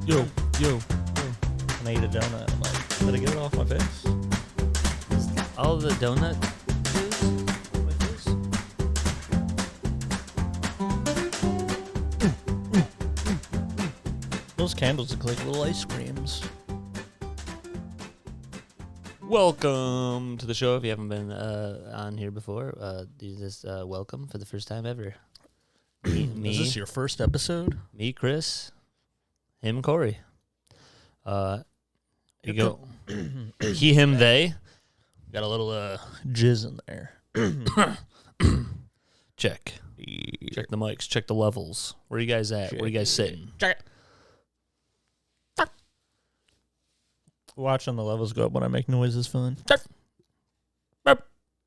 Yo. And I eat a donut. I'm like, did I get it off my face? All the donut juice on my face? Those candles look like little ice creams. Welcome to the show. If you haven't been on here before, do this welcome for the first time ever. Me, Is this your first episode? Me, Chris, him, Cory. You go. He, him, they. Got a little jizz in there. Check. Check the mics. Check the levels. Where are you guys at? Where are you guys sitting? Check it. Watching the levels go up when I make noise is fun.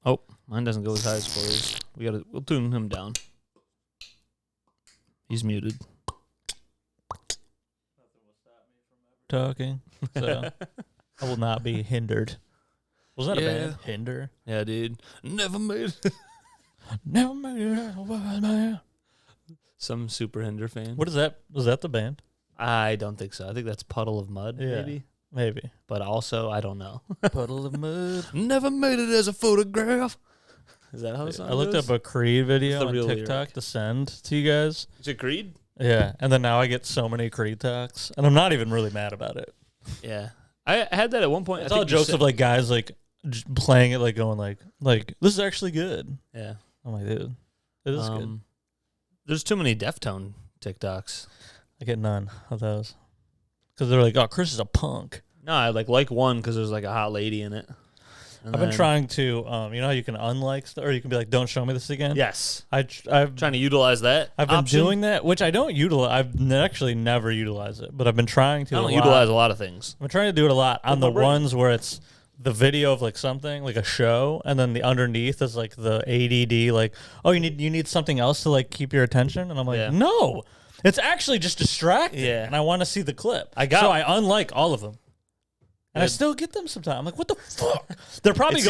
Oh, mine doesn't go as high as Cory's. We'll tune him down. He's muted. Talking, so I will not be hindered. Was that a band? Hinder? Yeah, dude. Never made it. Never made it. Man. Some super hinder fan. What is that? Was that the band? I don't think so. I think that's Puddle of Mud, Maybe. But also, I don't know. Puddle of Mud. Never made it as a photograph. Is that how the song I looked goes? up a Creed video on TikTok lyric to send to you guys. Is it Creed? Yeah, and then now I get so many Creed talks, and I'm not even really mad about it. Yeah. I had that at one point. It's all jokes of like guys like playing it, like going like this is actually good. Yeah. I'm like, dude, it is good. There's too many Deftone TikToks. I get none of those because they're like, oh, Chris is a punk. No, I like one because there's like a hot lady in it. I've been trying to, you know how you can unlike stuff, or you can be like, don't show me this again? Yes. I've trying to utilize that. I've been doing that, which I don't utilize. I've actually never utilize it, but I've been trying to. I don't utilize a lot of things. I've been trying to do it a lot on the ones where it's the video of like something, like a show, and then the underneath is like the ADD, like, oh, you need something else to like keep your attention, and I'm like, no, it's actually just distracting. Yeah. And I want to see the clip. So I unlike all of them. And I still get them sometimes. I'm like, what the fuck? They're probably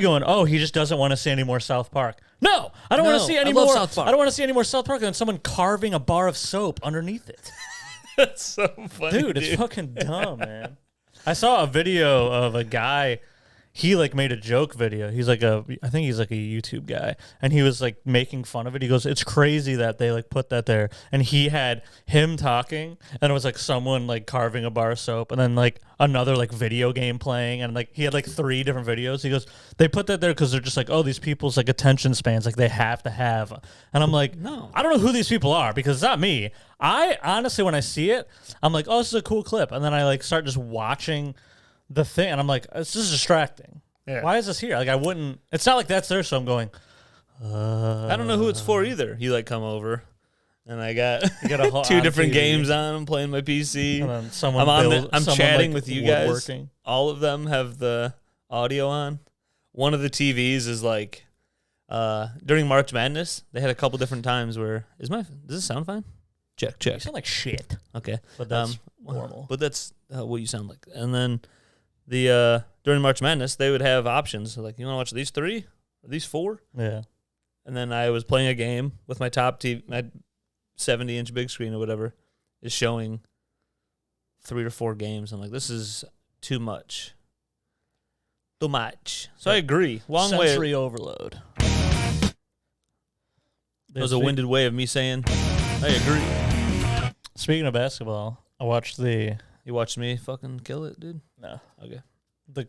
going, oh, he just doesn't want to see any more South Park. No, I don't want to see any more South Park. I don't want to see any more South Park than someone carving a bar of soap underneath it. That's so funny. Dude, it's fucking dumb, man. I saw a video of a guy. He like made a joke video. I think he's like a YouTube guy, and he was like making fun of it. He goes, "It's crazy that they like put that there." And he had him talking, and it was like someone like carving a bar of soap, and then like another like video game playing, and like he had like 3 different videos. He goes, "They put that there because they're just like, oh, these people's like attention spans, like they have to have." And I'm like, no, I don't know who these people are because it's not me. I honestly, when I see it, I'm like, oh, this is a cool clip, and then I like start just watching the thing, and I'm like, this is distracting. Yeah. Why is this here? Like, I wouldn't. It's not like that's there, so I'm going. I don't know who it's for either. You like come over, and I got a whole 2 different TV. Games on. I'm playing my PC. And then I'm chatting like with you guys. All of them have the audio on. One of the TVs is like during March Madness. They had a couple different times where does this sound fine? Check. You sound like shit. Okay, but that's normal. But that's what you sound like. And then during March Madness, they would have options. So like, you want to watch these 3 or these 4? Yeah. And then I was playing a game with my top TV, my 70-inch big screen or whatever, is showing 3 or 4 games. I'm like, this is too much. Too much. So I agree. Sensory overload. That was a winded way of me saying, I agree. Speaking of basketball, I watched the... You watched me fucking kill it, dude? No. Okay. The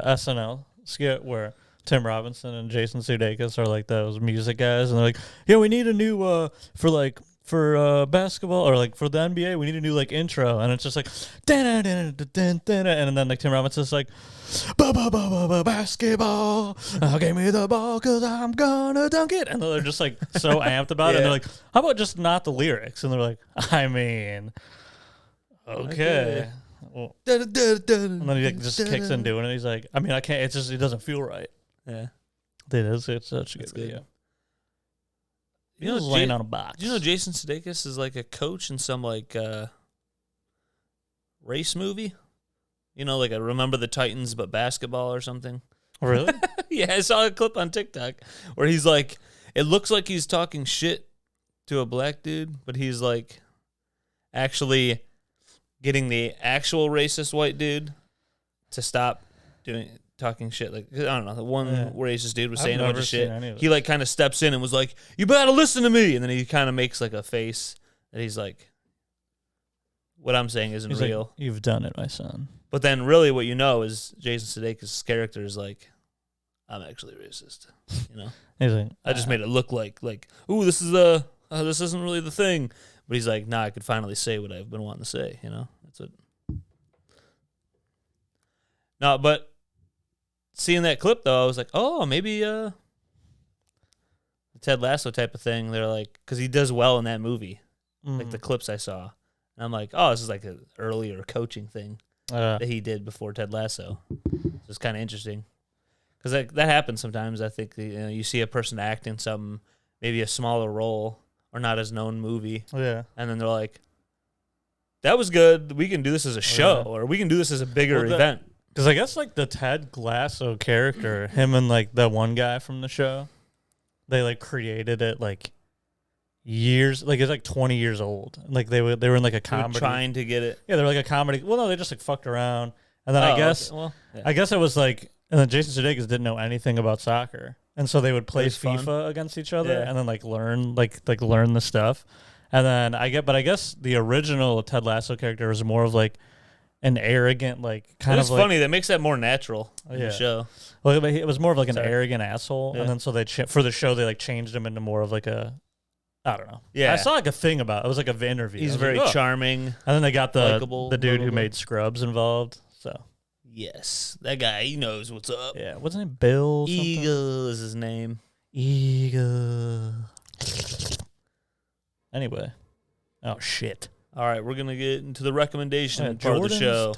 SNL skit where Tim Robinson and Jason Sudeikis are like those music guys, and they're like, yeah, we need a new for basketball or like for the NBA, we need a new like intro, and it's just like and then like Tim Robinson's like basketball, give me the ball because I'm gonna dunk it, and they're just like so amped about it, and they're like, how about just not the lyrics? And they're like, I mean, okay. Well, and then he like, just kicks in doing it. He's like, I mean, I can't. It doesn't feel right. Yeah, it's such a good video. You know, laying on a box. Do you know Jason Sudeikis is like a coach in some like race movie? You know, like a Remember the Titans but basketball or something. Really? Yeah, I saw a clip on TikTok where he's like, it looks like he's talking shit to a black dude, but he's like actually getting the actual racist white dude to stop talking shit. Like, I don't know, the one racist dude was saying a bunch of shit. He like kind of steps in and was like, "You better listen to me," and then he kind of makes like a face that he's like, "What I'm saying isn't real." Like, you've done it, my son. But then, really, what you know is Jason Sudeikis' character is like, "I'm actually racist," you know. He's like, I just made it look like, "Ooh, this isn't really the thing." But he's like, "Nah, I could finally say what I've been wanting to say," you know. That's what. No, but seeing that clip though, I was like, "Oh, maybe the Ted Lasso type of thing." They're like, because he does well in that movie, like the clips I saw, and I'm like, "Oh, this is like an earlier coaching thing that he did before Ted Lasso." So it's kind of interesting. Because that happens sometimes. I think you see a person act in some maybe a smaller role or not as known movie, and then they're like, "That was good. We can do this as a show, or we can do this as a bigger event." Because I guess like the Ted Lasso character, him and like the one guy from the show, they like created it like years, like it's like 20 years old. Like they were in like a comedy, trying to get it. Yeah, they're like a comedy. Well, no, they just like fucked around, and then I guess it was like. And then Jason Sudeikis didn't know anything about soccer, and so they would play FIFA against each other, and then like learn the stuff. And then I guess the original Ted Lasso character was more of like an arrogant, like kind of. It's funny that makes that more natural in the show. Well, it was more of like an arrogant asshole, and then so they for the show they like changed him into more of like a. I don't know. Yeah, I saw like a thing about it. It was like an interview. He's very charming, and then they got the dude who made Scrubs involved. So. Yes, that guy, he knows what's up. Yeah, what's his name? Bill something? Eagle is his name. Eagle. Anyway. Oh, shit. All right, we're going to get into the recommendation part of the show.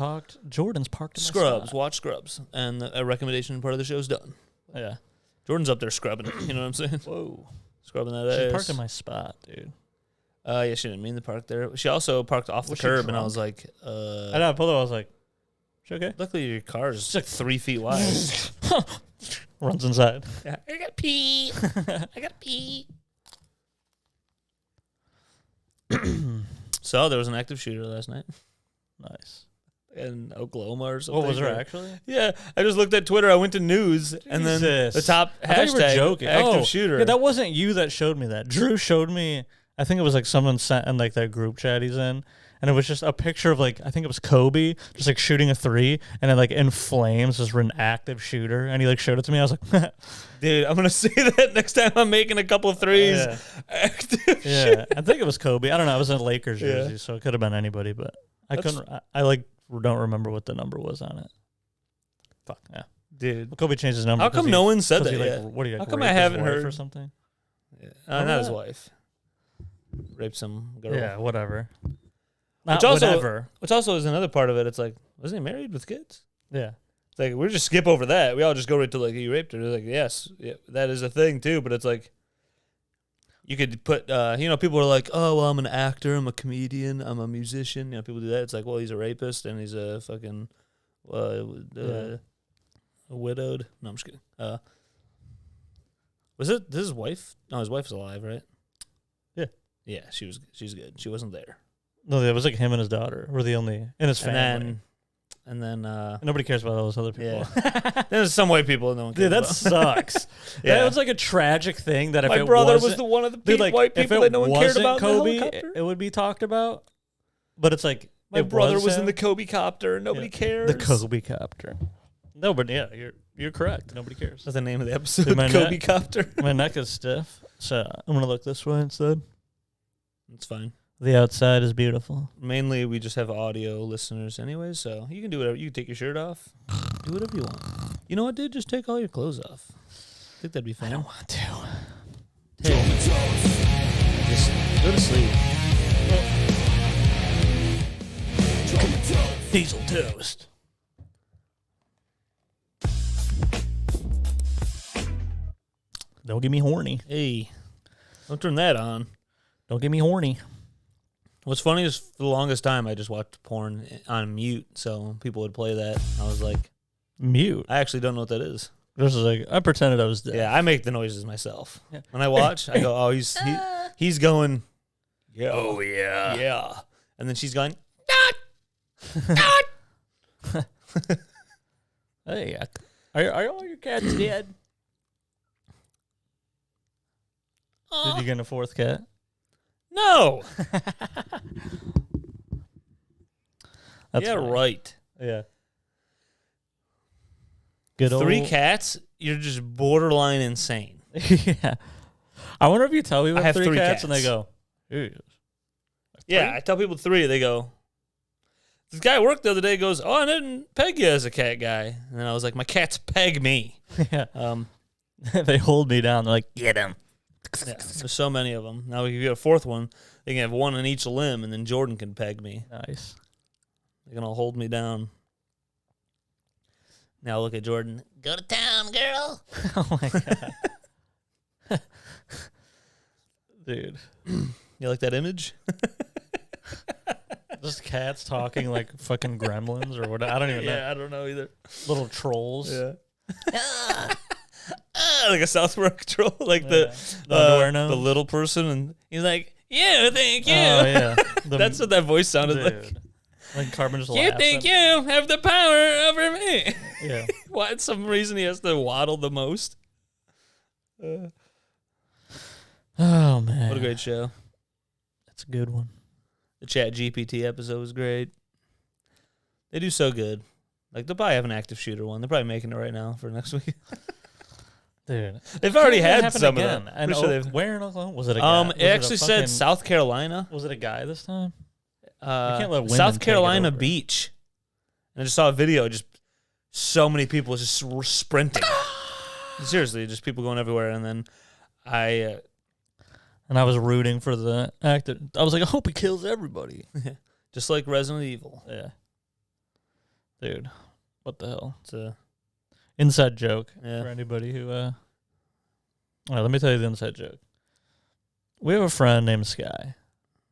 Jordan's parked in Scrubs, watch Scrubs. And the recommendation part of the show is done. Yeah. Jordan's up there scrubbing it, you know what I'm saying? Whoa. Scrubbing that ass. She parked in my spot, dude. Yeah, she didn't mean to park there. She also parked off the curb, and I was like, I know, I pulled up, I was like, okay. Luckily, your car is like 3 feet wide. Runs inside. Yeah. I gotta pee. I gotta pee. So there was an active shooter last night. Nice. In Oklahoma or something. What was there actually? Yeah. I just looked at Twitter. I went to news, and then the top hashtag joking. Active shooter. Yeah, that wasn't you that showed me that. Drew showed me. I think it was like someone sent in like that group chat he's in. And it was just a picture of like, I think it was Kobe just like shooting a 3 and it like in flames as an active shooter. And he like showed it to me. I was like, dude, I'm going to say that next time I'm making a couple of threes. Yeah. Active shooter. I think it was Kobe. I don't know. I was in a Lakers jersey, so it could have been anybody, but I like don't remember what the number was on it. Fuck, yeah. Dude. Well, Kobe changed his number. How come no one said that yet? What do you, how come I haven't heard? Or something? Yeah. Not his wife. Raped some girl. Yeah, whatever. Which also is another part of it. It's like, wasn't he married with kids? Yeah. It's like, we just skip over that. We all just go right to like, you raped her. They're like, yes, yeah, that is a thing too. But it's like, you could put, people are like, oh, well, I'm an actor, I'm a comedian, I'm a musician. You know, people do that. It's like, well, he's a rapist and he's a fucking a widowed. No, I'm just kidding. Was it his wife? No, his wife's alive, right? Yeah. Yeah, she's good. She wasn't there. No, it was like him and his daughter were the only in his family. And then nobody cares about all those other people. Yeah. There's some white people no one cares about. That sucks. Yeah. That was like a tragic thing that if my brother was the one of the white people that no one cared about Kobe, in the helicopter. It would be talked about. But it's like my brother was in the Kobe copter and nobody cares. The Kobe copter. No, but yeah, you're correct. Nobody cares. That's the name of the episode. Kobe copter. My neck is stiff, so I'm gonna look this way instead. It's fine. The outside is beautiful. Mainly, we just have audio listeners anyway, so you can do whatever. You can take your shirt off. Do whatever you want. You know what, dude? Just take all your clothes off. I think that'd be fun. I don't want to. Hey, just go to sleep. Diesel toast. Don't get me horny. Hey, don't turn that on. Don't get me horny. What's funny is for the longest time I just watched porn on mute, so people would play that. I was like, mute? I actually don't know what that is. This is like I pretended I was dead. Yeah, I make the noises myself. Yeah. When I watch, I go, oh, he's going, yeah, oh yeah, yeah, and then she's going, ah! Hey, are all your cats dead? Did you get a fourth cat? No. That's yeah, funny. right. Yeah. Good 3 old... cats? You're just borderline insane. Yeah. I wonder if you tell people I have 3 3 cats and they cats. go, "Ew." Yeah, I tell people 3. They go, this guy at work the other day goes, oh, I didn't peg you as a cat guy. And I was like, my cats peg me. Yeah. They hold me down. They're like, get him. Yeah, there's so many of them. Now, if you get a 4th one, they can have 1 on each limb, and then Jordan can peg me. Nice. They're going to hold me down. Now look at Jordan. Go to town, girl. Oh, my God. Dude. You like that image? Just cats talking like fucking gremlins or what? I don't even know. I don't know either. Little trolls. Yeah. Like a South Park troll, like The underwear nose? the little person, and he's like, "Yeah, thank you." Oh, yeah. That's what that voice sounded Dude. like. Like Carbon just You laughs think at- you have the power over me? Yeah. Why? For some reason, he has to waddle the most. Oh, man. What a great show! That's a good one. The Chat GPT episode was great. They do so good. Like they'll probably have an active shooter one. They're probably making it right now for next week. Dude. They've already Can't had happen some again. of them. And Pretty sure they've- where in Oklahoma? Was it a guy? Was it actually said South Carolina. Was it a guy this time? can't let women South take it Carolina over. beach. And I just saw a video, just so many people just sprinting. Seriously, just people going everywhere. And then I was rooting for the actor. I was like, I hope he kills everybody. just like Resident Evil. Yeah. Dude, what the hell? It's a Inside joke Yeah. for anybody who... All right, let me tell you the inside joke. We have a friend named Sky.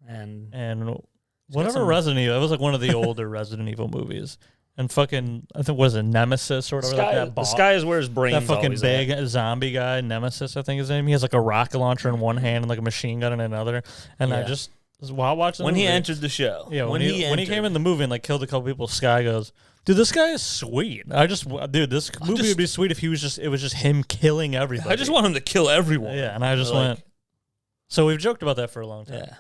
and And whatever some- Resident Evil... It was like one of the older Resident Evil movies. And fucking... I think, was it Nemesis or whatever? Sky, like that the boss? Sky is where his brain's That fucking always big at. zombie guy, Nemesis, I think his name. He has like a rocket launcher in one hand and like a machine gun in another. And I Yeah. just... While watching the When he movie- entered the show. Yeah, when he came in the movie and like killed a couple people, Sky goes, "Dude, this guy is sweet." Dude, this movie would be sweet if it was just him killing everybody. I just want him to kill everyone. Yeah, and I just Like- went. So we've joked about that for a long time. Yeah.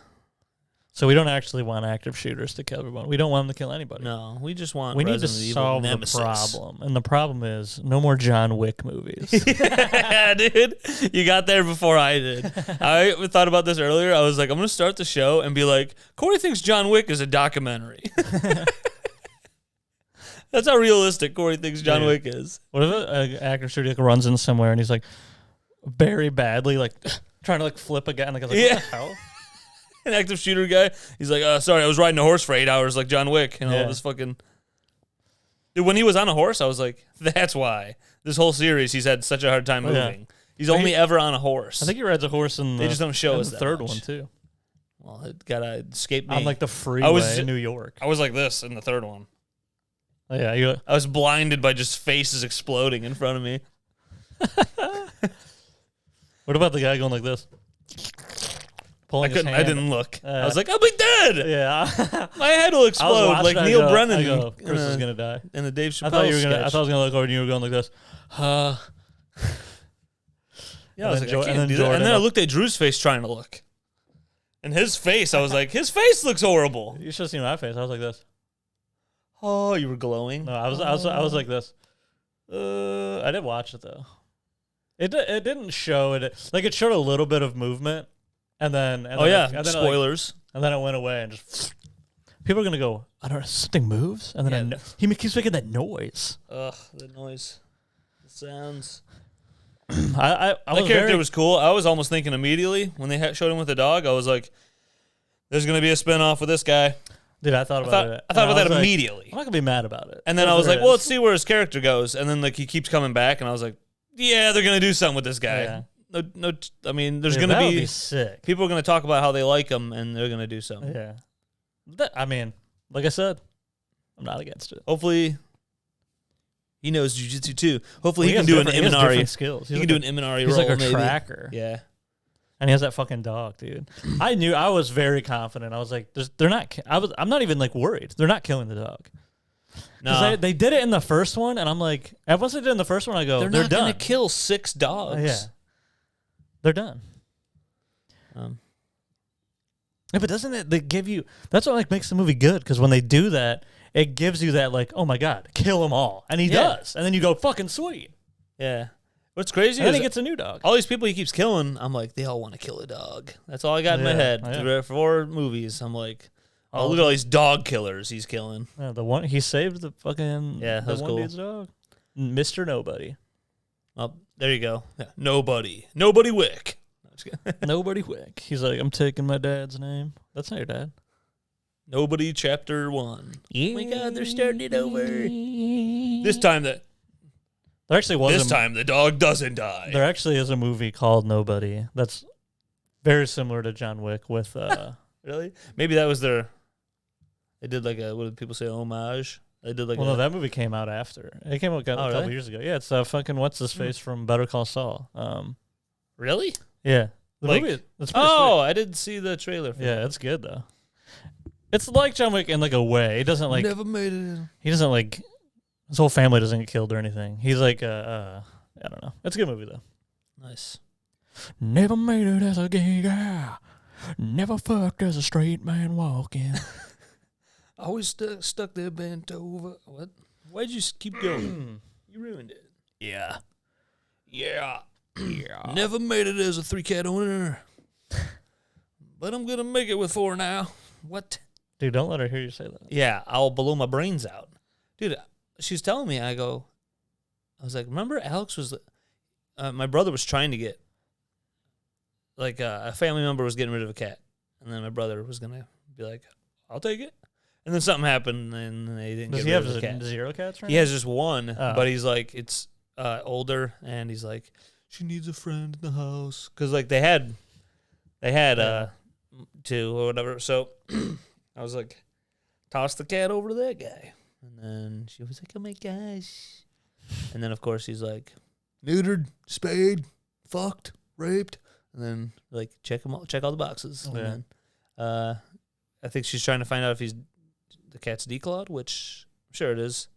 So we don't actually want active shooters to kill everyone. We don't want them to kill anybody. No, we just want We need to Resident Evil solve the Nemesis. problem, and the problem is no more John Wick movies. Yeah, dude. You got there before I did. I thought about this earlier. I was like, I'm going to start the show and be like, Cory thinks John Wick is a documentary. That's how realistic Cory thinks John Dude. Wick is. What if an active shooter like, runs in somewhere and he's like very badly like trying to like flip a guy and the guy's like, Yeah. what the hell? An active shooter guy. He's like, sorry, I was riding a horse for 8 hours like John Wick. And all Yeah. this fucking... Dude, when he was on a horse, I was like, that's why. This whole series, he's had such a hard time Oh, yeah. moving. He's only ever on a horse. I think he rides a horse in the, They just don't show in us the that third much. one too. Well, it gotta escape me. On like the freeway in New York. I was like this in the third one. Oh, yeah, you. I was blinded by just faces exploding in front of me. What about the guy going like this? Pulling his I hand. didn't look. I was like, I'll be dead. Yeah. My head will explode like Neil Brennan. I go, Chris is gonna die. in the Dave Chappelle I thought you were gonna. I sketch. thought I was gonna look over and you were going like this. Yeah, I was And like, then I can't and then do that. Jordan And then I up- looked at Drew's face trying to look. And his face, I was like, his face looks horrible. You should have seen my face. I was like this. Oh, you were glowing. No, I was like this. I did watch it though. It didn't show it. Like it showed a little bit of movement, and then Oh yeah, and then spoilers. and then it went away and just. People are gonna go. I don't know. Something moves, and then Yeah. he keeps making that noise. Ugh, the noise, the sounds. I That was character very, was cool. I was almost thinking immediately when they showed him with the dog. I was like, "There's gonna be a spinoff with this guy." dude. I thought about it. I thought And about was that like, immediately. I'm not gonna be mad about it. And then I was There like, "Well, is. let's see where his character goes." And then like he keeps coming back, and I was like, "Yeah, they're gonna do something with this guy." Yeah. No. I mean, there's Dude, gonna that would be sick. people are gonna talk about how they like him, and they're gonna do something. Yeah. I mean, like I said, I'm not against it. Hopefully, he knows jujitsu too. Hopefully, he has can do an different- he has Imanari. different skills. He can do an Imanari He's roll. like a maybe. tracker. Yeah. And he has that fucking dog, dude. I was very confident. I was like, they're not. I'm not even like worried. They're not killing the dog. No, They did it in the first one, and I'm like, once they did it in the first one, I go, they're not done. gonna kill 6 dogs. Yeah, they're done. Yeah, but doesn't it? They give you. That's what like makes the movie good, because when they do that, it gives you that like, oh my god, kill them all, and he does, and then you go fucking sweet. Yeah. What's crazy And is then he gets a new dog. all these people he keeps killing. I'm like, they all want to kill a dog. That's all I got in my head. Yeah. 4 movies. I'm like, oh, look at all these dog killers he's killing. Yeah, the one he saved the fucking that was one cool. dude's dog, Mr. Nobody. Oh, there you go. Yeah. Nobody Wick. Nobody Wick. He's like, I'm taking my dad's name. That's not your dad. Nobody Chapter 1. Yeah. Oh my God, they're starting it over. This time There actually was. This time the dog doesn't die. There actually is a movie called Nobody that's very similar to John Wick with. Really? Maybe that was their. They did like a, what did people say, homage? They did like. Well, no, that movie came out after. It came out a couple really? years ago. Yeah, it's fucking what's his face from Better Call Saul. Really? Yeah, the Like- movie. It's pretty Oh, I didn't see the trailer. For sweet. Yeah, it's good though. It's like John Wick in like a way. He doesn't like. Never made it in. He doesn't like. His whole family doesn't get killed or anything. He's like I don't know. It's a good movie though. Nice. Never made it as a gay guy. Never fucked as a straight man walking. Always stuck there bent over. What? Why'd you keep going? You ruined it. Yeah. Yeah. Yeah. Never made it as a 3-cat owner. But I'm going to make it with 4 now. What? Dude, don't let her hear you say that. Yeah, I'll blow my brains out. Dude, she was telling me, I was like, remember Alex was, my brother was trying to get, like a family member was getting rid of a cat. And then my brother was going to be like, I'll take it. And then something happened and they didn't Does get he rid have of the cat. 0 cats right He now? has just one, Oh. but he's like, it's older, and he's like, she needs a friend in the house. Because, like, they had 2 or whatever. So I was like, toss the cat over to that guy. And then she was like, oh my gosh. And then, of course, he's like, neutered, spayed, fucked, raped. And then, like, check all the boxes. And then I think she's trying to find out if the cat's declawed, which I'm sure it is.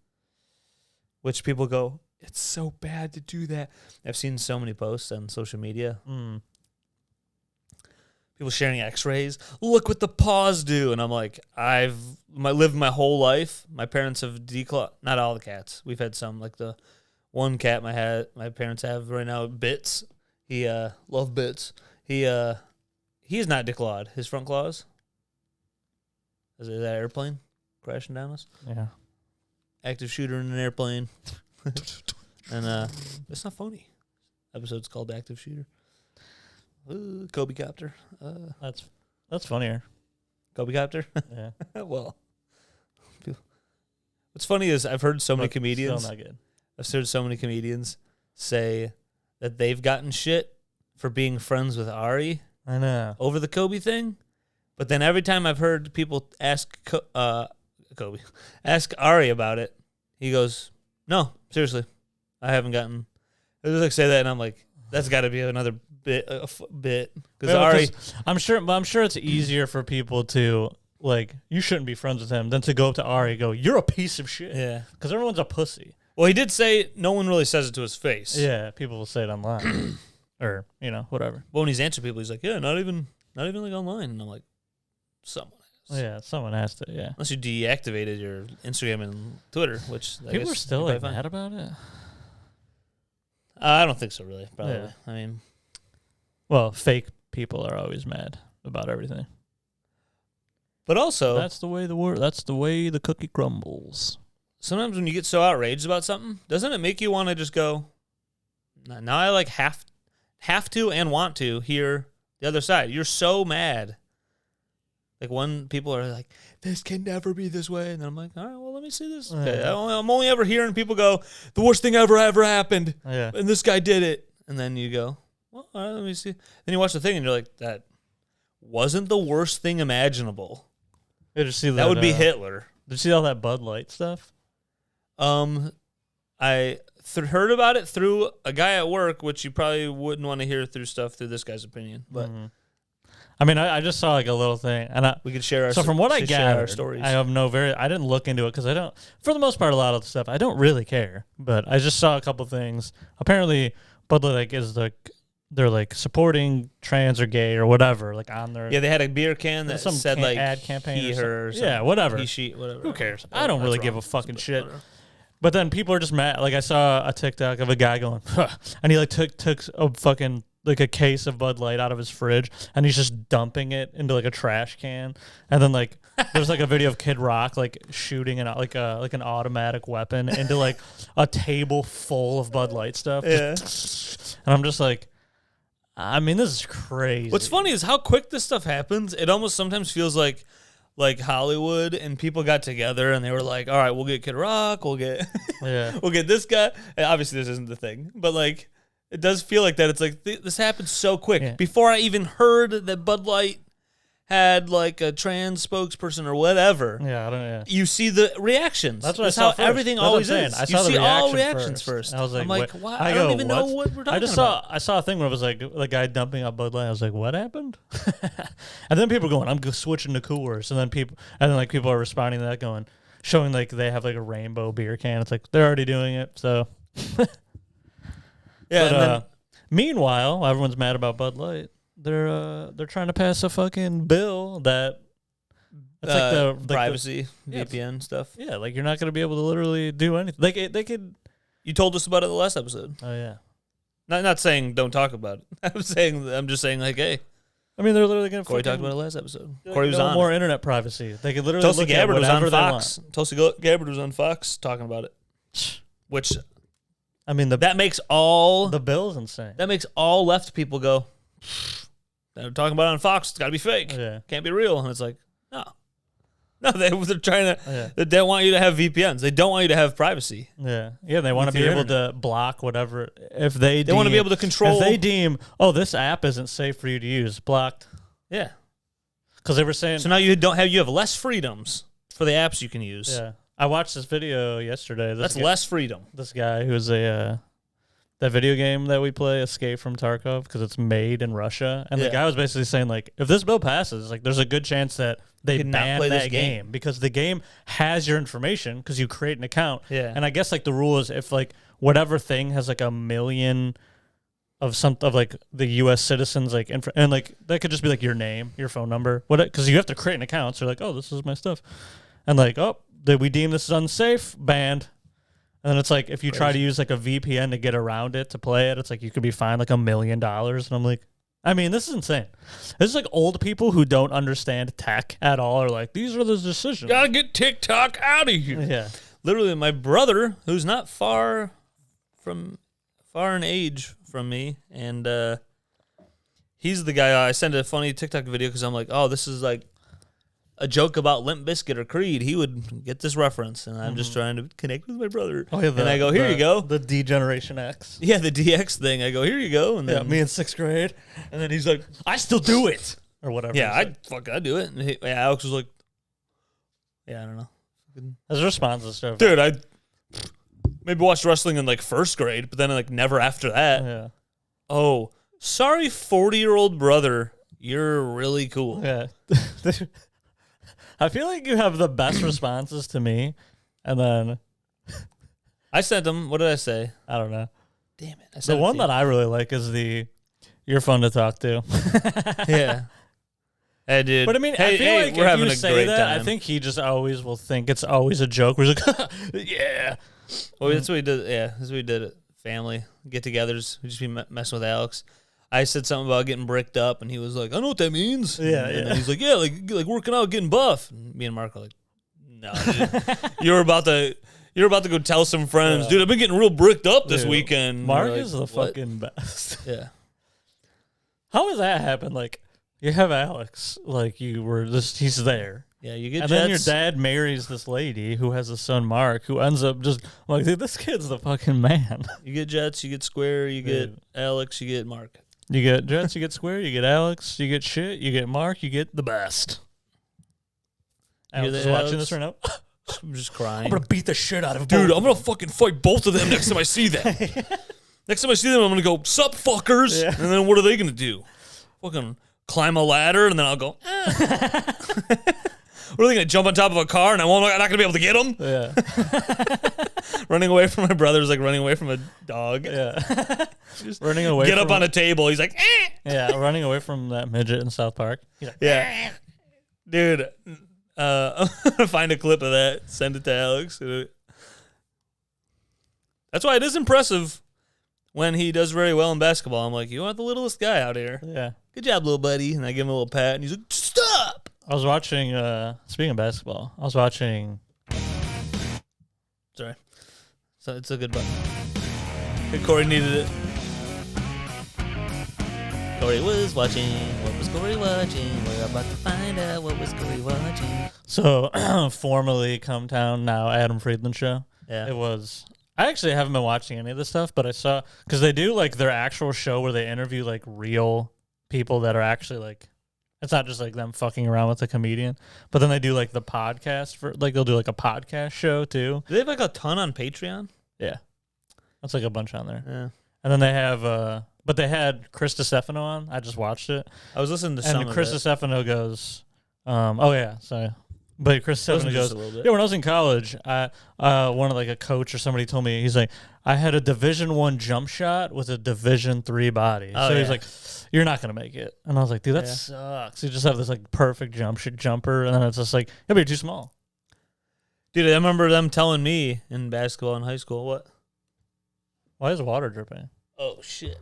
Which people go, it's so bad to do that. I've seen so many posts on social media. People sharing x-rays. Look what the paws do. And I'm like, I've lived my whole life. My parents have declawed. Not all the cats. We've had some. Like the one cat my parents have right now, Bits. He love Bits. He is not declawed. His front claws. Is it that airplane crashing down us? Yeah. Active shooter in an airplane. And it's not funny. Episode's called Active Shooter. Kobe Copter. That's funnier. Kobe Copter? Yeah. Well. What's funny is I've heard so many But comedians. Still not good. I've heard so many comedians say that they've gotten shit for being friends with Ari I know. over the Kobe thing. But then every time I've heard people ask Kobe, ask Ari about it, he goes, "No, seriously, I haven't gotten." It was like say that, and I'm like, "That's got to be another bit, because Ari." I'm sure it's easier for people to like. You shouldn't be friends with him than to go up to Ari and go, "You're a piece of shit." Yeah, because everyone's a pussy. well, he did say no one really says it to his face. Yeah, people will say it online, or whatever. But when he's answering people, he's like, "Yeah, not even like online," and I'm like, "Someone." Yeah, someone has to. Yeah, Unless you deactivated your Instagram and Twitter, which I people guess are still you're like probably mad about it. fine. I don't think so, really. Probably. Yeah. I mean, Well, fake people are always mad about everything. but also That's the way That's the way the cookie crumbles. sometimes when you get so outraged about something, doesn't it make you want to just go? Now I like have to and want to hear the other side. You're so mad. Like when people are like, "This can never be this way," and then I'm like, "All right, well, let me see this." Okay, Yeah. I'm only ever hearing people go, "The worst thing ever happened," Yeah, and this guy did it, and then you go, "Well, all right, let me see." Then you watch the thing, and you're like, "That wasn't the worst thing imaginable." did you see That would be Hitler. Did you see all that Bud Light stuff? I heard about it through a guy at work, which you probably wouldn't want to hear through this guy's opinion. But I mean, I just saw like a little thing, and we could share our. So from what I gathered, our stories. I have I didn't look into it because I don't. For the most part, a lot of the stuff I don't really care. But I just saw a couple things. Apparently, Bud Light they're like supporting trans or gay or whatever, like on their. Yeah, they had a beer can that said like ad campaign. He, her, or yeah, whatever. He, she, whatever. Who cares? I don't really give a fucking shit. But then people are just mad. Like I saw a TikTok of a guy going, huh, and he like took a fucking like a case of Bud Light out of his fridge, and he's just dumping it into like a trash can. And then like there's like a video of Kid Rock like shooting like an automatic weapon into like a table full of Bud Light stuff. Yeah. And I'm just like, I mean, this is crazy. What's funny is how quick this stuff happens. It almost sometimes feels like Hollywood and people got together and they were like, all right, we'll get Kid Rock, we'll get we'll get this guy. And obviously this isn't the thing, but like it does feel like that. It's like this happened so quick. Yeah. Before I even heard that Bud Light had like a trans spokesperson or whatever. Yeah, I don't know. Yeah. You see the reactions. That's what That's I saw how first. everything That's always what I'm is. saying. I You saw the see all reaction reactions first. I was like, I'm like, what? why? I don't even know what we're talking about. I saw a thing where it was like the guy dumping out Bud Light. I was like, what happened? And then people are going, I'm switching to Coors. And then people are responding to that going, showing like they have like a rainbow beer can. It's like they're already doing it. So yeah. But, meanwhile, while everyone's mad about Bud Light, they're trying to pass a fucking bill that it's like the privacy VPN stuff. Yeah, like you're not going to be able to literally do anything. They could. You told us about it in the last episode. Oh yeah. Not saying don't talk about it. I'm just saying like, hey. I mean, they're literally going to. Corey talked about it last episode. Like, Corey was on more internet privacy. They could literally. Tulsi look Gabbard at was on whatever Fox. Tulsi Gabbard was on Fox talking about it. Which, I mean, that makes all the bill's insane. That makes all left people go. They're talking about it on Fox. It's got to be fake. Yeah. Can't be real. And it's like, no, they're trying to. Yeah. They don't want you to have VPNs. They don't want you to have privacy. Yeah, they want to be able to block whatever if they want to be able to control. If they deem, oh, this app isn't safe for you to use, blocked. Yeah, because they were saying. So now you have less freedoms for the apps you can use. Yeah, I watched this video yesterday. That's less freedom. This guy who's that video game that we play, Escape from Tarkov, because it's made in Russia, and the guy was basically saying like, if this bill passes, like, there's a good chance that they ban that game because the game has your information because you create an account. Yeah. And I guess like the rule is if like whatever thing has like 1 million of like the U.S. citizens like and like that could just be like your name, your phone number, because you have to create an account. So like, oh, this is my stuff, and like, oh, did we deem this is unsafe? Banned. And then it's like if you try to use like a VPN to get around it to play it, it's like you could be fined like $1 million. And I'm like, I mean, this is insane. This is like old people who don't understand tech at all are like, these are the decisions. Gotta get TikTok out of here. Yeah. Literally, my brother, who's not far in age from me, and he's the guy I sent a funny TikTok video because I'm like, oh, this is like a joke about Limp Bizkit or Creed. He would get this reference, and I'm just trying to connect with my brother. Oh, yeah, and I go, here you go. The D-Generation X. Yeah, the DX thing. I go, here you go. And then me in 6th grade. And then he's like, I still do it. Or whatever. Yeah, I do it. And Alex was like, yeah, I don't know. His response and stuff. Dude, I maybe watched wrestling in like 1st grade, but then like never after that. Yeah. Oh, sorry, 40-year-old brother. You're really cool. Yeah. I feel like you have the best responses to me, and then I sent them. What did I say? I don't know. Damn it! The one that I really like is "You're fun to talk to." Yeah. Hey, dude. But I mean, I feel like we're if having you a say great that, time. I think he just always will think it's always a joke. Where he's like, "Yeah." Well, that's what we did. Yeah, that's what we did at family get-togethers. We just be messing with Alex. I said something about getting bricked up, and he was like, I know what that means. Yeah, and then he's like, yeah, like working out, getting buff. And me and Mark are like, no, dude. You're about to go tell some friends, dude, I've been getting real bricked up this weekend. Mark like, is the fucking best. Yeah. How does that happen? Like, you have Alex, like he's there. Yeah, you get and jets. then your dad marries this lady who has a son, Mark, who ends up just I'm like, dude, this kid's the fucking man. You get Jets, you get Square, you get Alex, you get Mark. You get Jets, you get Square, you get Alex, you get shit, you get Mark, you get the best. Alex is watching this right now. I'm just crying. I'm gonna beat the shit out of Dude, both. I'm gonna fucking fight both of them next time I see them. Next time I see them, I'm gonna go, sup, fuckers. Yeah. And then what are they gonna do? Fucking climb a ladder, and then I'll go, What are they gonna jump on top of a car, and I'm not gonna be able to get them? Yeah. Running away from my brother's like running away from a dog. Yeah. Just running away. Get up on a table. He's like, Yeah, running away from that midget in South Park. He's like, yeah. Dude, I'm gonna find a clip of that. Send it to Alex. That's why it is impressive when he does very well in basketball. I'm like, you are the littlest guy out here. Yeah. Good job, little buddy. And I give him a little pat, and he's like, stop. I was watching, speaking of basketball, I was watching. Sorry. So it's a good button. Hey, Cory needed it. Cory was watching. What was Cory watching? We're about to find out what was Cory watching. So, formerly Come Town, now Adam Friedland show. Yeah. It was. I actually haven't been watching any of this stuff, but I saw, because they do like their actual show where they interview like real people that are actually like, it's not just like them fucking around with a comedian, but then they do like the podcast for, like they'll do like a podcast show too. Do they have like a ton on Patreon? Yeah. That's like a bunch on there. Yeah. And then they have, but they had Chris DiStefano on. I just watched it. I was listening to some And of Chris it. DiStefano goes, oh yeah, sorry. But Chris DiStefano Just goes, a little bit. yeah, when I was in college, one of like a coach or somebody told me, he's like, I had a Division I jump shot with a Division III body. Oh, so yeah. he's like, you're not gonna make it. And I was like, dude, that Yeah. sucks. You just have this like perfect jumper, and then it's just like, yeah, but you're too small. Dude, I remember them telling me in basketball in high school, what? Why is water dripping? Oh, shit.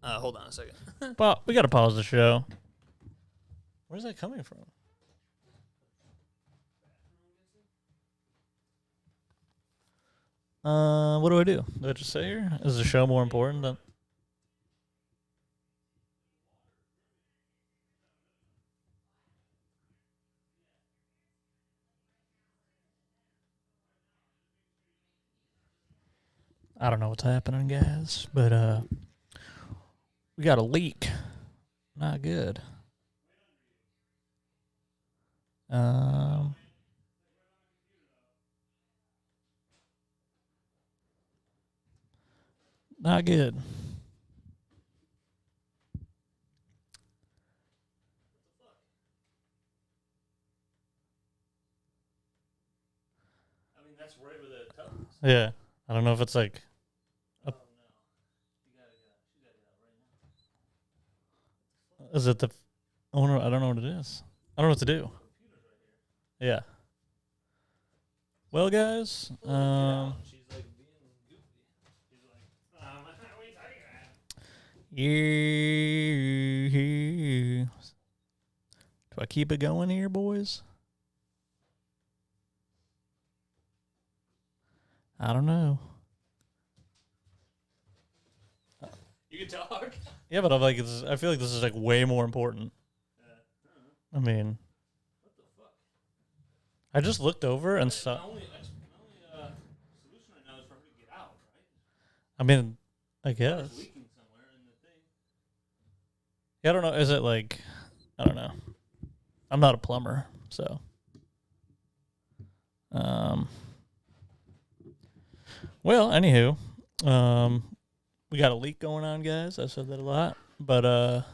Hold on a second. Well, we gotta pause the show. Where's that coming from? What do I do? Do I just sit here? Is the show more important than? I don't know what's happening, guys, but we got a leak. Not good. Not good. I mean, that's right where the tub is. Yeah. I don't know if it's like. Oh, no. You gotta get out right now. Is it the? I don't know what it is. I don't know what to do. Yeah. Well, guys. She's like being goofy. She's like, what are you talking about? Do I keep it going here, boys? I don't know. You can talk. Yeah, but I'm like, I feel like this is like way more important. I mean, What the fuck? I just looked over and saw. The only solution right now is for her to get out, right? I mean, I guess. It's leaking somewhere in the thing. Yeah, I don't know. Is it like? I don't know. I'm not a plumber, so. Well, anywho, we got a leak going on, guys. I've said that a lot, but I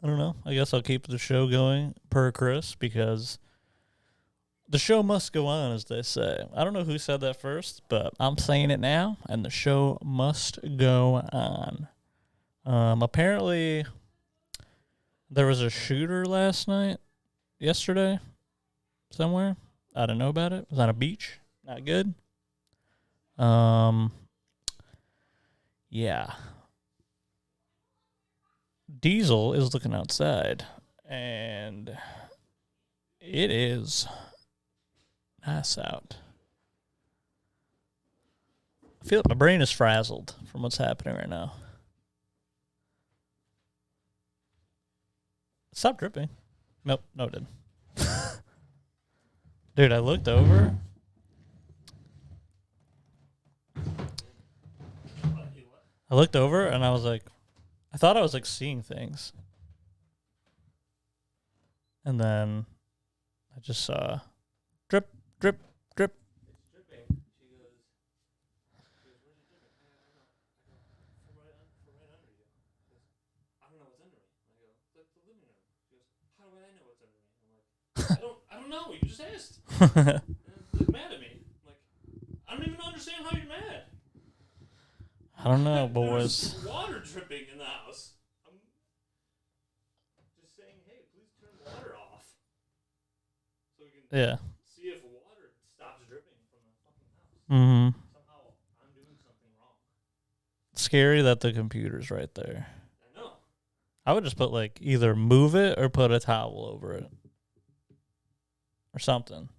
don't know. I guess I'll keep the show going per Chris because the show must go on, as they say. I don't know who said that first, but I'm saying it now, and the show must go on. Apparently, there was a shooter yesterday, somewhere. I didn't know about it. It was on a beach. Not good. Yeah. Diesel is looking outside, and it is nice out. I feel like my brain is frazzled from what's happening right now. Stop dripping. Nope, no it didn't. Dude, I looked over. And I was like, I thought I was like seeing things. And then I just saw Drip, drip. It's dripping. She goes, where's it dripping? I don't know. I go, from right under you. She goes, I don't know what's under me. I go, like the living room. She goes, how do I know what's under me? I'm like, I don't know. You just asked. And like mad at me. I'm like, I don't even understand how you're mad. I don't know, There's boys. water dripping in the house. I'm just saying, hey, please turn the water off. So we can Yeah. see if water stops dripping from the fucking house. Mm-hmm. Somehow I'm doing something wrong. Scary that the computer's right there. I know. I would just put like either move it or put a towel over it. Or something.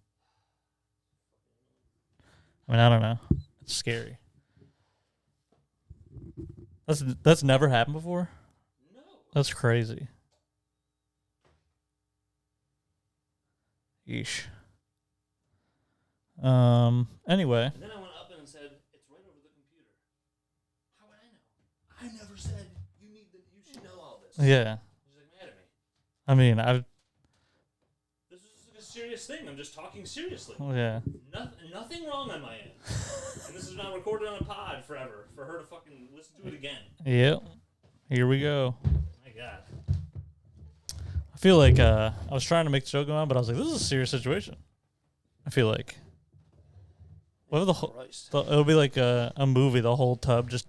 I mean, I don't know. It's scary. That's never happened before? No. That's crazy. Yeesh. Anyway. And then I went up and said, it's right over the computer. How would I know? I never said you should know all this. Yeah. She's like mad at me. I mean, This is a serious thing. I'm just talking seriously. yeah. Nothing wrong on my end. And this is not recorded on a pod forever for her to fucking listen to it again. Yep. Here we go. My God. I feel like I was trying to make the show go on, but I was like, this is a serious situation. I feel like. What if the whole it'll be like a movie, the whole tub just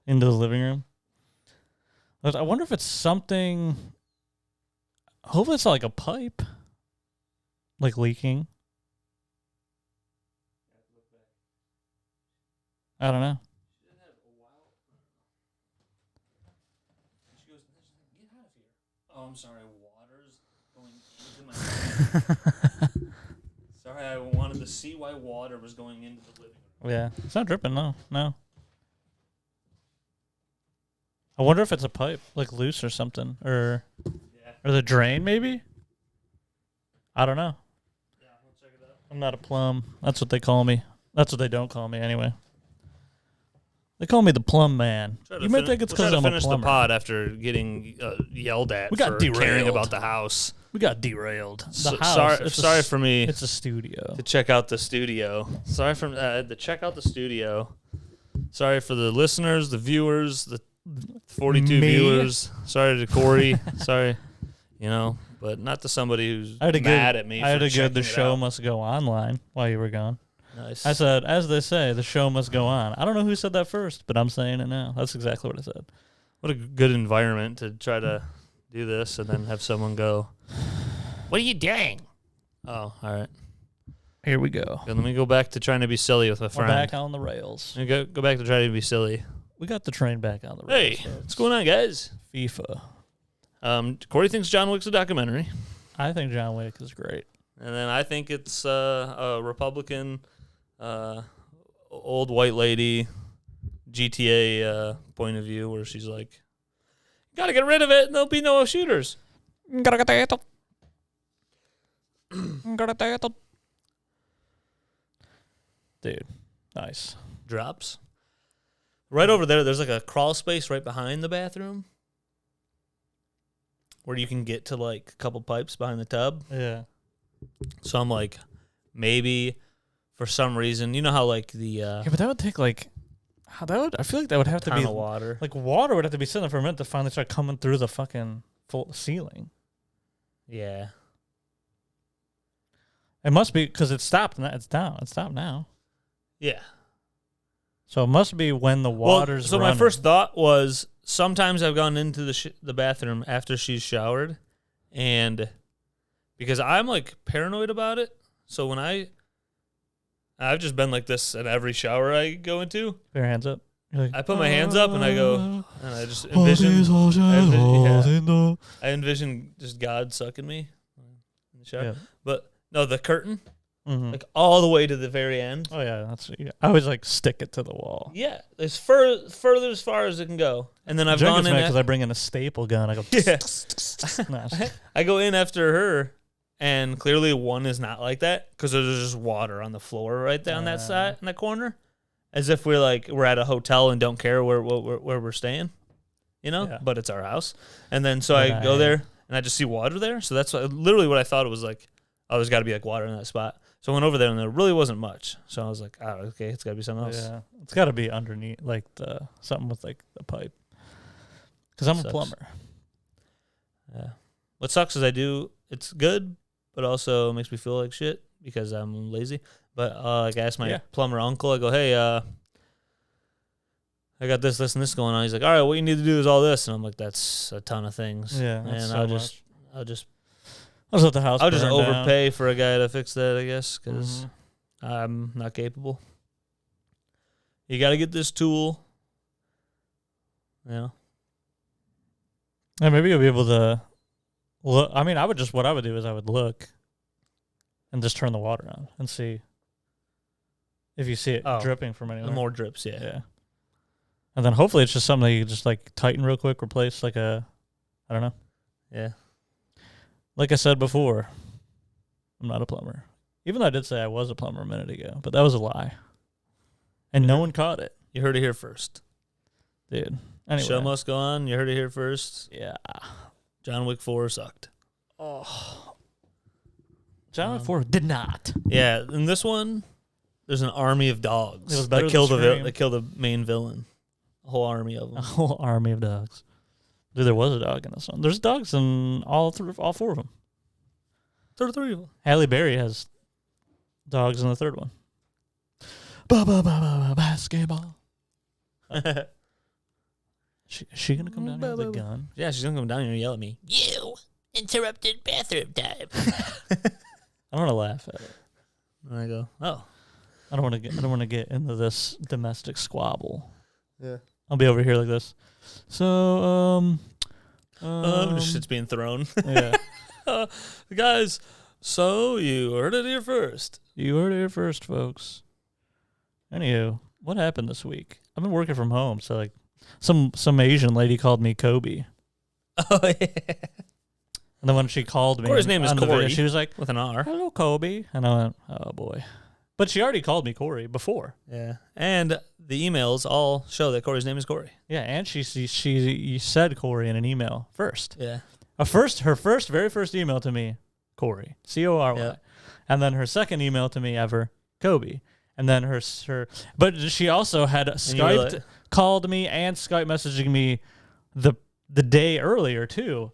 into the living room. But I wonder if it's something. Hopefully it's not like a pipe. Like leaking. I don't know. She didn't have a while. And she goes, get out of here. Oh, I'm sorry. Water's going into my Sorry, I wanted to see why water was going into the living room. Yeah. It's not dripping, no. I wonder if it's a pipe, like loose or something. Or the drain, maybe? I don't know. Yeah, we'll check it out. I'm not a plum. That's what they call me. That's what they don't call me anyway. They call me the plum man. You might think it's because I'm a plumber. Finish the pod after getting yelled at We got for derailed. caring about the house. We got derailed. The house. Sorry for me. It's a studio. To check out the studio. Sorry for to check out the studio. Sorry for the listeners, the viewers, the 42 viewers. Sorry to Cory. Sorry, but not to somebody who's mad at me. I had a good. The show out. must go online while you were gone. Nice. I said, as they say, the show must go on. I don't know who said that first, but I'm saying it now. That's exactly what I said. What a good environment to try to do this and then have someone go, what are you doing? Oh, all right. Here we go. Good, let me go back to trying to be silly with my friend. We're back on the rails. Let me go back to trying to be silly. We got the train back on the rails. Hey, what's going on, guys? FIFA. Cory thinks John Wick's a documentary. I think John Wick is great. And then I think it's a Republican, old white lady GTA point of view where she's like, gotta get rid of it and there'll be no shooters. Dude, nice. Drops. Right over there, there's like a crawl space right behind the bathroom where you can get to like a couple pipes behind the tub. Yeah. So I'm like, maybe for some reason, you know how like the Yeah, but that would take like I feel like that would have to ton be of water. like water would have to be sitting there for a minute to finally start coming through the fucking full ceiling. Yeah. It must be because it stopped. It's down. It stopped now. Yeah. So it must be when the water's so running. my first thought was sometimes I've gone into the bathroom after she's showered, and because I'm like paranoid about it, so when I've just been like this at every shower I go into. Put your hands up. Like, I put my hands up and I go, and I just envision, I envision just God sucking me in the shower. Yeah. But no, the curtain, Mm-hmm. like all the way to the very end. Oh yeah, I always like stick it to the wall. Yeah, it's further as far as it can go. And then I've gone in because I bring in a staple gun. I go. Yeah. No. I go in after her, and clearly one is not like that because there's just water on the floor right down that side in that corner, as if we're at a hotel and don't care where we're staying, Yeah. But it's our house. And then so I go there and I just see water there. So that's literally what I thought it was like. oh, there's got to be like water in that spot. So I went over there and there really wasn't much. So I was like, oh, okay, it's got to be something else. Yeah, it's got to be underneath, like something with like the pipe. Because I'm a plumber. Yeah. What sucks is it's good, but also makes me feel like shit because I'm lazy. But like I asked my plumber uncle, I go, hey, I got this, and this going on. He's like, all right, what you need to do is all this. And I'm like, that's a ton of things. Yeah. And so I'll just let the house I'll just burn overpay for a guy to fix that, I guess, because Mm-hmm. I'm not capable. You got to get this tool. Yeah. Yeah, maybe you'll be able to look. I mean, what I would do is I would look and just turn the water on and see if you see it dripping from anywhere. The more drips, yeah. Yeah. And then hopefully it's just something that you just like tighten real quick, replace like I don't know. Yeah. Like I said before, I'm not a plumber. Even though I did say I was a plumber a minute ago, but that was a lie. And no one caught it. You heard it here first. Dude. Anyway. Show must go on. You heard it here first. Yeah. John Wick 4 sucked. Oh. John Wick 4 did not. Yeah, in this one, there's an army of dogs. It was better that kill than that kill the main villain. A whole army of them. A whole army of dogs. Dude, there was a dog in this one. There's dogs in all four of them. There are 3 of them. Halle Berry has dogs in the third one. Basketball. She gonna come down here with a gun? Yeah, she's gonna come down here and yell at me. You interrupted bathroom time. I don't want to laugh at it. And I go, oh. I don't want to get into this domestic squabble. Yeah. I'll be over here like this. So, shit's being thrown. Yeah. Guys, so you heard it here first. You heard it here first, folks. Anywho, what happened this week? I've been working from home, so like some Asian lady called me Kobe. Oh yeah. And then when she called me, Cory's name is Cory. Video, she was like, with an R. "Hello, Kobe," and I went, "Oh boy." But she already called me Cory before. Yeah, and the emails all show that Cory's name is Cory. Yeah, and she said Cory in an email first. Yeah. Her very first email to me, Cory, Cory, Yep. And then her second email to me ever, Kobe, and then but she also had Skyped, called me, and Skype messaging me the day earlier too,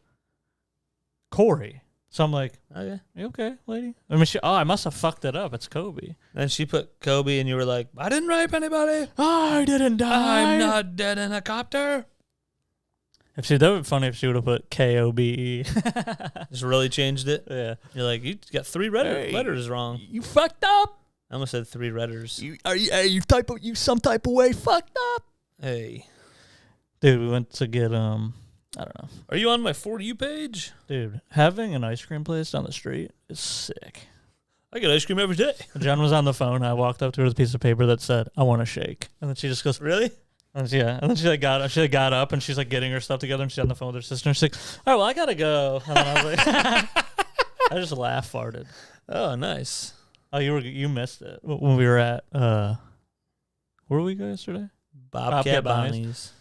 Cory. So I'm like, okay, you okay, lady? I mean, I must have fucked it up. It's Kobe. And she put Kobe, and you were like, I didn't rape anybody. I didn't die. I'm not dead in a copter. That would be funny if she would have put KOBE. Just really changed it. Yeah. You're like, you got 3 letters wrong. You fucked up. I almost said 3 letters. You some type of way fucked up. Hey. Dude, we went to get I don't know. Are you on my For You page? Dude, having an ice cream place down the street is sick. I get ice cream every day. Jen was on the phone. I walked up to her with a piece of paper that said, "I want a shake." And then she just goes, "Really?" And then she got up and she's like getting her stuff together and she's on the phone with her sister and she's like, "All right, well, I gotta go." And then I was like, I just laugh farted. Oh, nice. Oh, you missed it when we were at where were we go yesterday? Bobcat Bonnie's.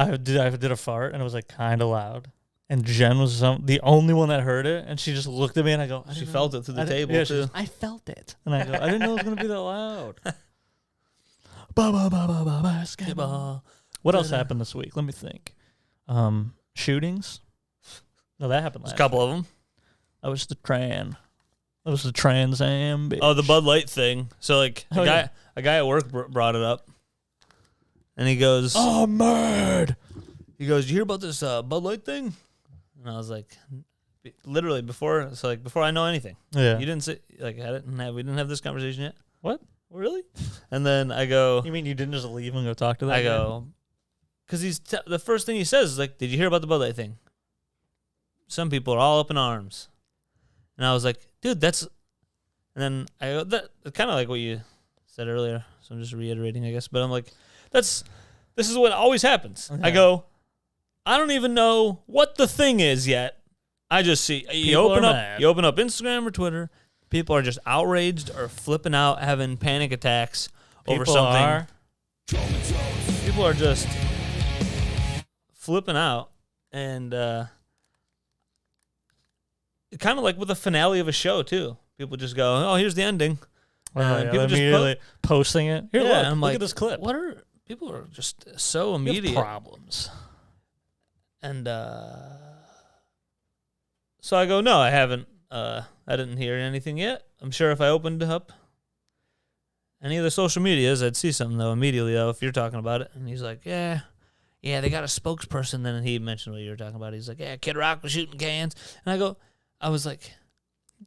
I did a fart and it was like kind of loud, and Jen was the only one that heard it, and she just looked at me and I go, she felt it through the table too. I felt it, and I go, I didn't know it was gonna be that loud. Basketball. What else happened this week? Let me think. Shootings. No, that happened last. There's a couple of them. That was the Trans Am. Bitch. Oh, the Bud Light thing. So like a guy at work brought it up. And he goes, "Oh, murd." He goes, "You hear about this Bud Light thing?" And I was like, literally before I know anything. Yeah. You didn't say we didn't have this conversation yet. What? Really? And then I go, "You mean you didn't just leave and go talk to that?" I go, because the first thing he says is like, "Did you hear about the Bud Light thing?" Some people are all up in arms. And I was like, "Dude, that's," and then I go, "That kind of like what you said earlier." So I'm just reiterating, I guess. But I'm like, this is what always happens. Okay. I go, I don't even know what the thing is yet. I just see you open up Instagram or Twitter, people are just outraged or flipping out, having panic attacks over something. People are just flipping out, and kind of like with the finale of a show too. People just go, "Oh, here's the ending." People just immediately posting it. Here, yeah, look, I'm look like, at this clip. People are just so You have immediate problems. And so I go, no, I haven't. I didn't hear anything yet. I'm sure if I opened up any of the social medias, I'd see something though immediately though if you're talking about it. And he's like, yeah, they got a spokesperson. Then he mentioned what you were talking about. He's like, yeah, Kid Rock was shooting cans. And I was like,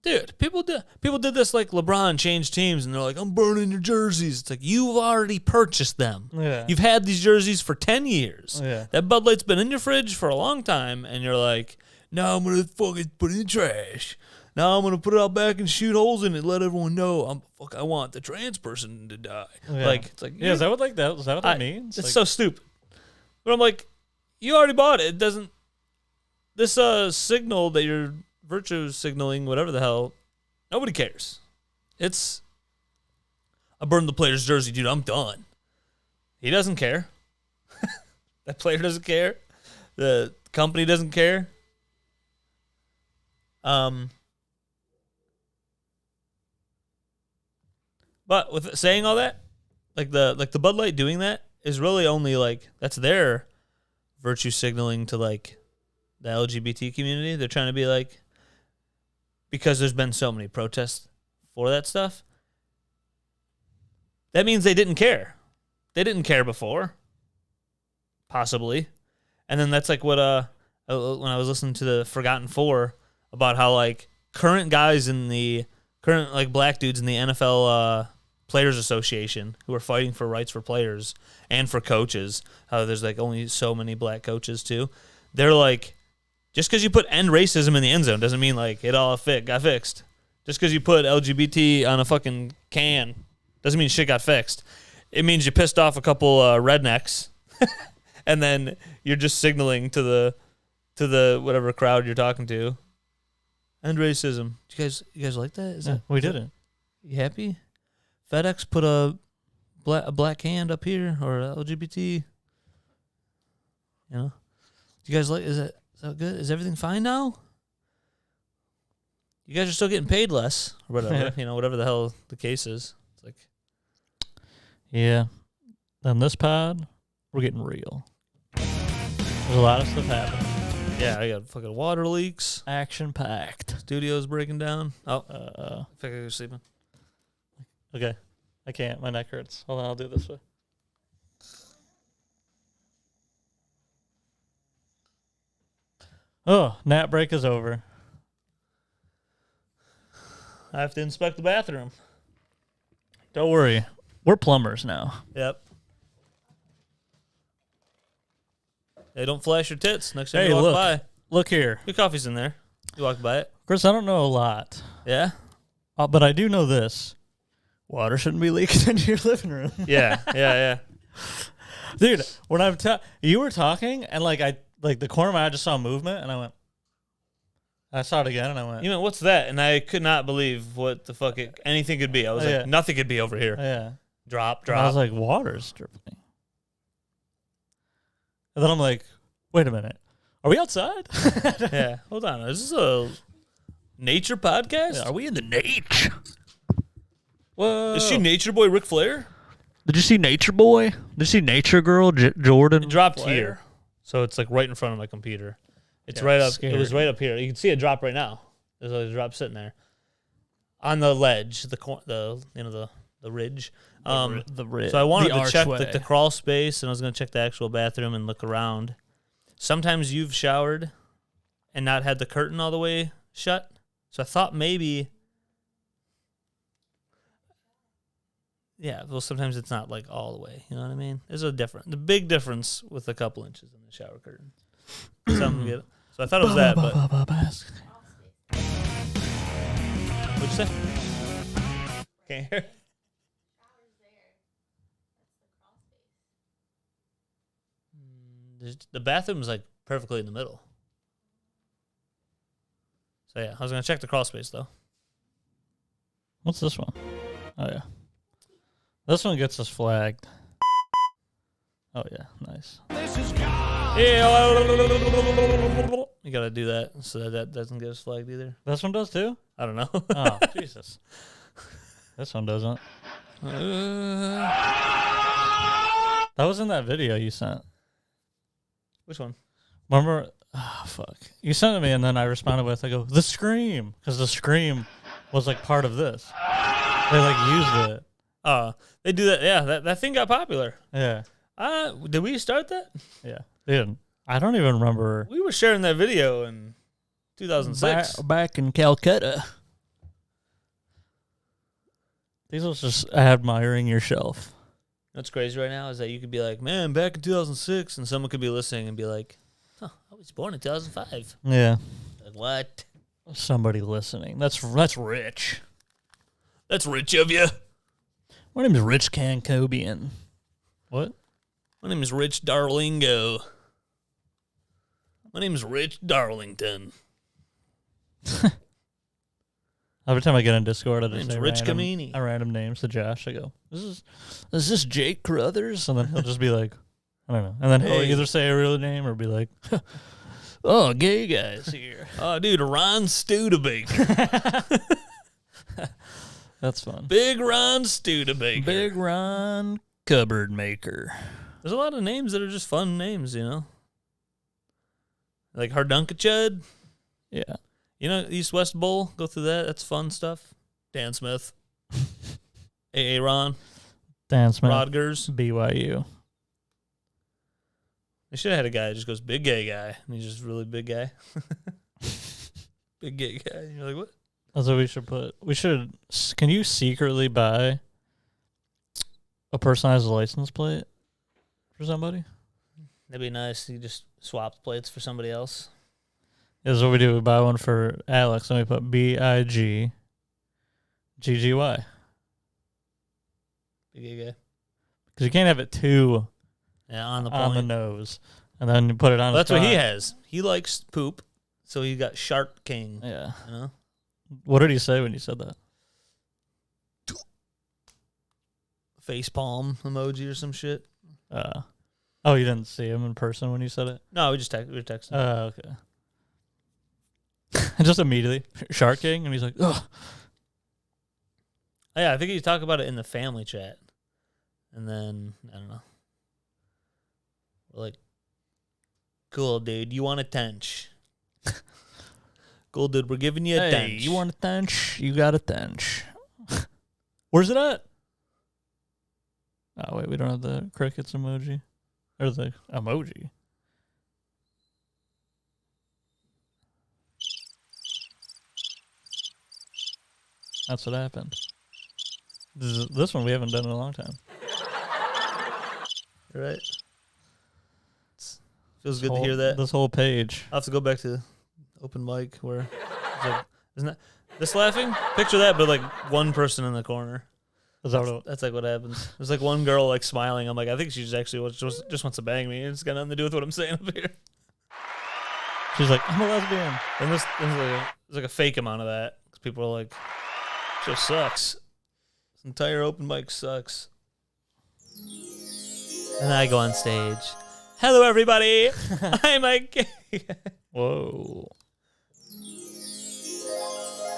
dude, people did this like LeBron changed teams, and they're like, I'm burning your jerseys. It's like, you've already purchased them. Yeah. You've had these jerseys for 10 years. Yeah. That Bud Light's been in your fridge for a long time, and you're like, now I'm going to fucking put it in the trash. Now I'm going to put it out back and shoot holes in it and let everyone know I want the trans person to die. Yeah. Like, it's like, yeah, is that what that means? It's like, so stupid. But I'm like, you already bought it. It doesn't, this signal that you're virtue signaling, whatever the hell, nobody cares. It's, I burned the player's jersey, dude. I'm done. He doesn't care. That player doesn't care. The company doesn't care. But with saying all that, like the Bud Light doing that is really only like, that's their virtue signaling to like the LGBT community. They're trying to be like, because there's been so many protests for that stuff, that means they didn't care. They didn't care before, possibly. And then that's like what when I was listening to the Forgotten Four about how like current like black dudes in the NFL Players Association who are fighting for rights for players and for coaches, how there's like only so many black coaches too. They're like, just because you put end racism in the end zone doesn't mean like it all got fixed. Just because you put LGBT on a fucking can doesn't mean shit got fixed. It means you pissed off a couple rednecks, and then you're just signaling to the whatever crowd you're talking to. End racism. You guys like that? We didn't. You happy? FedEx put a black hand up here, or LGBT. You know, you guys like? Is that good? Is everything fine now? You guys are still getting paid less, or whatever. You know, whatever the hell the case is. It's like, yeah. On this pod, we're getting real. There's a lot of stuff happening. yeah, I got fucking water leaks. Action packed. Studio's breaking down. Oh, I think I was sleeping. Okay. I can't. My neck hurts. Hold on, I'll do it this way. Oh, nap break is over. I have to inspect the bathroom. Don't worry. We're plumbers now. Yep. Hey, don't flash your tits next time Hey, you walk look. by. Look here. Your coffee's in there. You walk by it. Chris, I don't know a lot. Yeah? But I do know this. Water shouldn't be leaking into your living room. Yeah. Dude, when you were talking, and the corner of my eye just saw movement, and I saw it again, and I went, You know, what's that? And I could not believe what the fuck anything could be. I was like, nothing could be over here. yeah. Drop. And I was like, water's dripping. And then I'm like, wait a minute. Are we outside? yeah. Hold on. Is this a nature podcast? Yeah, are we in the nature? Whoa. Is she Nature Boy Ric Flair? Did you see Nature Boy? Did you see Nature Girl Jordan? It dropped Flair? here. So it's like right in front of my computer. It's Yeah, right up. scary. It was right up here. You can see it drop right now. There's a drop sitting there on the ledge, the ridge. The ridge. So I wanted the to check archway. the crawl space, and I was going to check the actual bathroom and look around. Sometimes you've showered and not had the curtain all the way shut, so I thought maybe. Yeah, well, sometimes it's not like all the way. You know what I mean? There's the big difference with a couple inches in the shower curtain. So I thought it was that, but what'd you say? Can't hear. The bathroom's like perfectly in the middle. So yeah, I was gonna check the crawl space though. What's this one? Oh, yeah. This one gets us flagged. Oh yeah, nice. You gotta do that so that doesn't get us flagged either. This one does too? I don't know. Oh, Jesus. This one doesn't. That was in that video you sent. Which one? Remember? Oh, fuck. You sent it to me, and then I responded with, I go, the scream. Because the scream was, like, part of this. They, like, used it. They do that. Yeah, that thing got popular. Yeah. Did we start that? Yeah. They didn't. I don't even remember. We were sharing that video in 2006. Back in Calcutta. These was just admiring your shelf. What's crazy right now is that you could be like, man, back in 2006, and someone could be listening and be like, huh, I was born in 2005. Yeah. Like, what? Somebody listening. That's rich. That's rich of you. My name is Rich Cancobian. What? My name is Rich Darlingo. My name is Rich Darlington. Every time I get in Discord, I just say Rich Camini. random names to Josh. I go, is this Jake Crothers? And then he'll just be like, I don't know. And then he'll either say a real name or be like, oh, gay guys here. Oh, dude, Ron Studebaker. That's fun. Big Ron Studebaker. Big Ron Cupboard Maker. There's a lot of names that are just fun names, you know? Like Hardunkachud. Yeah. You know, East West Bowl, go through that. That's fun stuff. Dan Smith. Ron. Dan Smith. Rodgers. BYU. They should have had a guy that just goes, big gay guy. And he's just really big guy. Big gay guy. And you're like, what? That's what we should put. Can you secretly buy a personalized license plate for somebody? That'd be nice. You just swap plates for somebody else. This is what we do. We buy one for Alex, and we put BIGGGY. Big gay guy. Because you can't have it too on the nose, and then you put it on. Well, that's what he has. He likes poop, so he got Shark King. Yeah. You know? What did he say when you said that? Face palm emoji or some shit. Oh, you didn't see him in person when you said it? No, we were texting. Oh, okay. And just immediately, Shark King, and he's like, ugh. Oh, yeah, I think he talked about it in the family chat. And then, I don't know. We're like, cool, dude, you want a tench? Cool, dude, we're giving you a tench. You want a tench? You got a tench. Where's it at? Oh, wait, we don't have the crickets emoji. Or the emoji. That's what happened. This one we haven't done in a long time. Right. Feels good to hear that. This whole page. I'll have to go back to open mic where it's like, isn't that this laughing? Picture that, but like one person in the corner. That's like what happens. There's like one girl like smiling. I'm like, I think she's actually just wants to bang me. It's got nothing to do with what I'm saying up here. She's like, I'm a lesbian. And there's like a fake amount of that because people are like, show sucks. This entire open mic sucks. And I go on stage. Hello, everybody. I'm a gay. Whoa.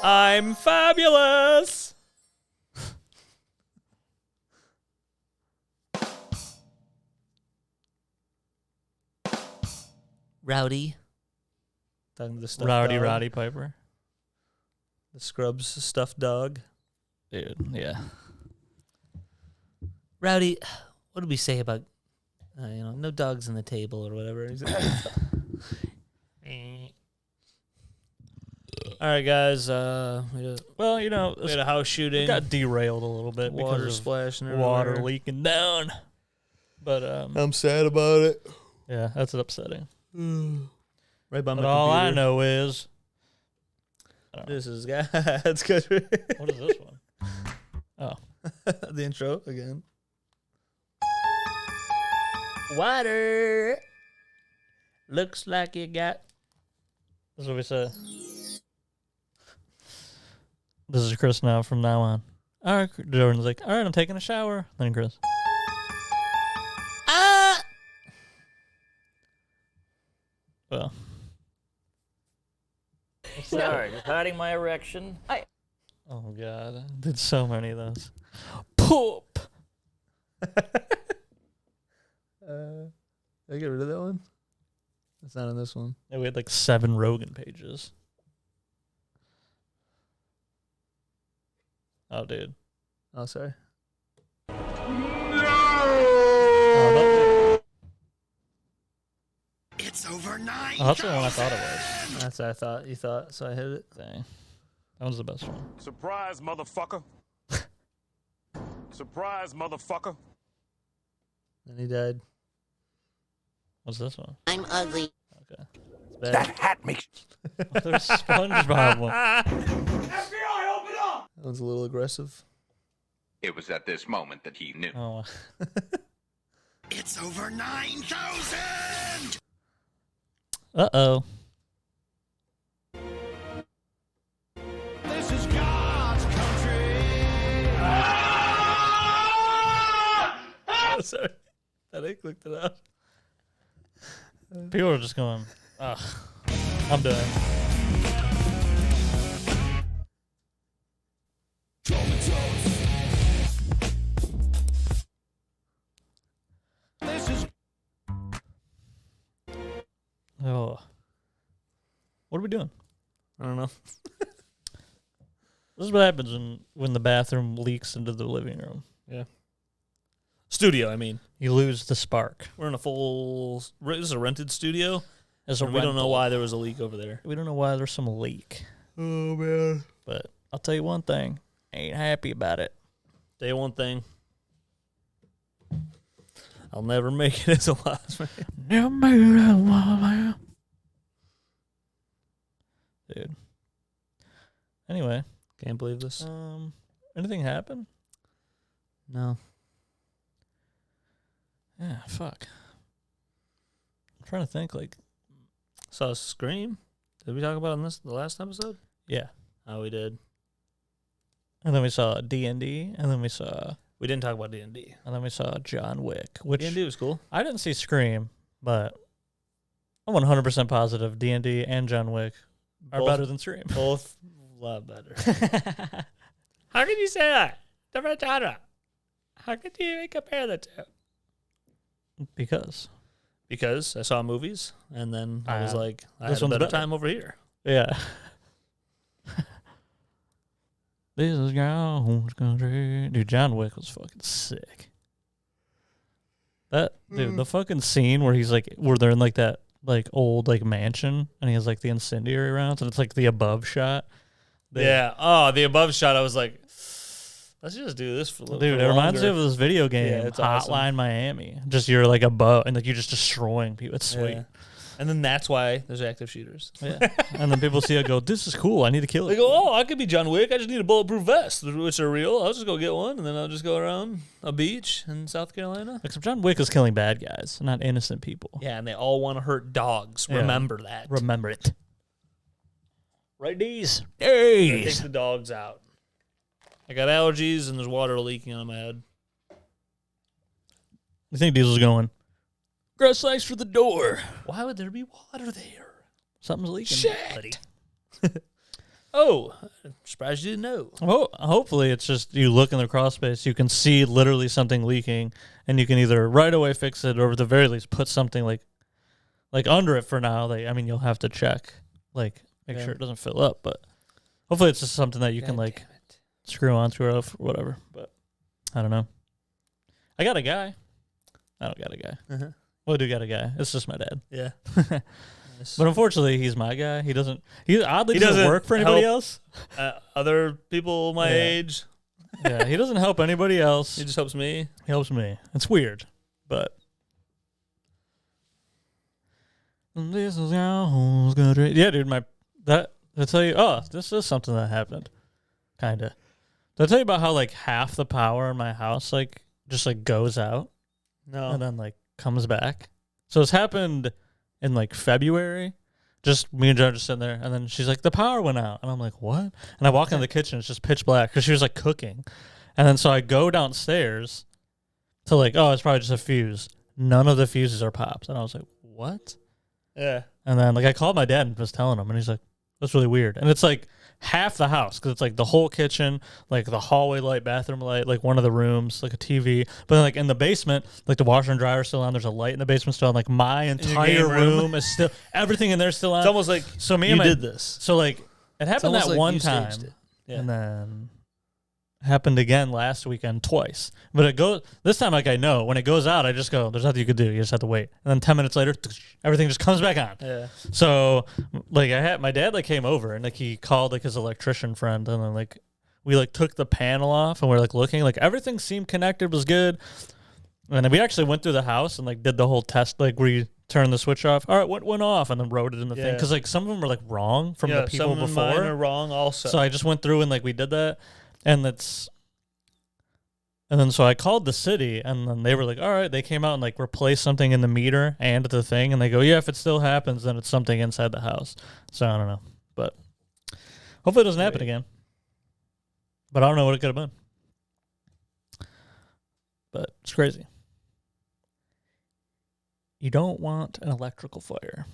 I'm fabulous. Rowdy. Talking to the stuffed dog. Roddy Piper. The Scrubs stuffed dog. Dude, yeah. Rowdy, what did we say about, no dogs on the table or whatever? All right, guys. We had a house shooting. Got derailed a little bit Water because splashing of water everywhere. leaking down. But I'm sad about it. yeah, that's upsetting. Right by my But all computer. I know is This is God's country. what is this one? Oh, The intro again. Water. Looks like you got. this is what we said. This is Chris now from now on. All right, Jordan's like, all right, I'm taking a shower. Then Chris. Sorry, just hiding my erection. Oh God, I did so many of those. Poop. Did I get rid of that one? It's not in this one. Yeah, we had like 7 Rogan pages. Oh, dude. Oh, sorry. Oh, It's over 9. that's the one I thought it was. That's what I thought you thought, so I hit it. Dang. That was the best one. Surprise, motherfucker. Surprise, motherfucker. Then he died. What's this one? I'm ugly. Okay. It's bad. That hat makes There's SpongeBob one. FBI, open up! That one's a little aggressive. It was at this moment that he knew. Oh, It's over 9,000. uh-oh. This is God's country. Oh, sorry. I clicked it out. People are just going, ugh, I'm done. This is Oh. What are we doing? I don't know. This is what happens when the bathroom leaks into the living room. Studio, I mean. You lose the spark. We're in a full... This is a rented studio. As a And we don't know rental. why there was a leak over there. We don't know why there's some leak. Oh, man. But I'll tell you one thing. Ain't happy about it. Day one thing. I'll never make it as a last man. Never made it while Dude. Anyway. Can't believe this. Anything happen? No. Yeah, fuck. I'm trying to think, like... Saw Scream. Did we talk about it in the last episode? Yeah. Oh, we did. And then we saw D&D, and then we saw... We didn't talk about D&D. And then we saw John Wick, which... D&D was cool. I didn't see Scream, but I'm 100% positive D&D and John Wick are Both- better than Scream. Both a lot better. How can you say that? Different genre. How could you even compare the two? Because Because I saw movies, and then I was like, I this had a one's better better. time over here. Yeah. This is God's country. Dude, John Wick was fucking sick. That dude, the fucking scene where he's like, where they're in like that like old like mansion, and he has like the incendiary rounds, and it's like the above shot. Yeah. Oh, the above shot, I was like, let's just do this for a little Dude, for it reminds me longer. of this video game, Yeah, it's Hotline awesome. Miami. Just you're like above, and like you're just destroying people. It's sweet. Yeah. And then that's why there's active shooters. Yeah. And then people see it go, this is cool. I need to kill They it. go, oh, I could be John Wick. I just need a bulletproof vest, which are real. I'll just go get one, and then I'll just go around a beach in South Carolina. Except John Wick is killing bad guys, not innocent people. Yeah, and they all want to hurt dogs. Yeah. Remember that. Remember it. Right, D's? Hey. Take the dogs out. I got allergies, and there's water leaking on my head. You think Diesel's going, Grass thanks for the door. Why would there be water there? Something's leaking. Shit. Oh, I'm surprised you didn't know. Hopefully it's just you look in the crawl space, you can see literally something leaking, and you can either right away fix it or at the very least put something like under it for now. Like, I mean, you'll have to check, like make Yeah. sure it doesn't fill up, but hopefully it's just something that you can like screw on, screw off, or whatever. But I don't know. I got a guy. I don't got a guy. Uh-huh. Well, I do got a guy. It's just my dad. Yeah. But unfortunately, he's my guy. He oddly He doesn't doesn't work for anybody help. else. Other people my Yeah. age, Yeah, he doesn't help anybody else. he just helps me. He helps me. It's weird, but this is how good. Yeah, dude, I tell you. Oh, this is something that happened. Kinda. Did I tell you about how like half the power in my house like just like goes out No. and then like comes back? So it's happened in like February. Just me and Joe just sitting there, and then she's like, "The power went out," and I'm like, "What?" And I walk in the kitchen, it's just pitch black because she was like cooking, and then so I go downstairs to like, oh, it's probably just a fuse. None of the fuses are popped, and I was like, "What?" Yeah. And then like I called my dad and was telling him, and he's like, That's really weird. And it's like half the house because it's like the whole kitchen, like the hallway light, bathroom light, like one of the rooms, like a TV. But then like in the basement, like the washer and dryer is still on. There's a light in the basement still on. Like my entire game room. room is still, everything in there is still on. It's almost like so me you and my, did this. So like it happened almost that like one you time. staged it. Yeah. And then happened again last weekend twice. But it goes this time like I know. When it goes out, I just go, there's nothing you could do. You just have to wait. And then 10 minutes later, everything just comes back on. Yeah. So like my dad like came over and like he called like his electrician friend and then like we like took the panel off and we're like looking, like everything seemed connected, was good. And then we actually went through the house and like did the whole test, like where you turn the switch off. All right, what went off? And then wrote it in the thing. Because like some of them were like wrong from the people some of before. mine are wrong also. So I just went through and like we did that. And then so I called the city and then they were like, all right, they came out and like replaced something in the meter and the thing. And they go, yeah, if it still happens, then it's something inside the house. So I don't know. But hopefully it doesn't happen again. But I don't know what it could have been. But it's crazy. You don't want an electrical fire.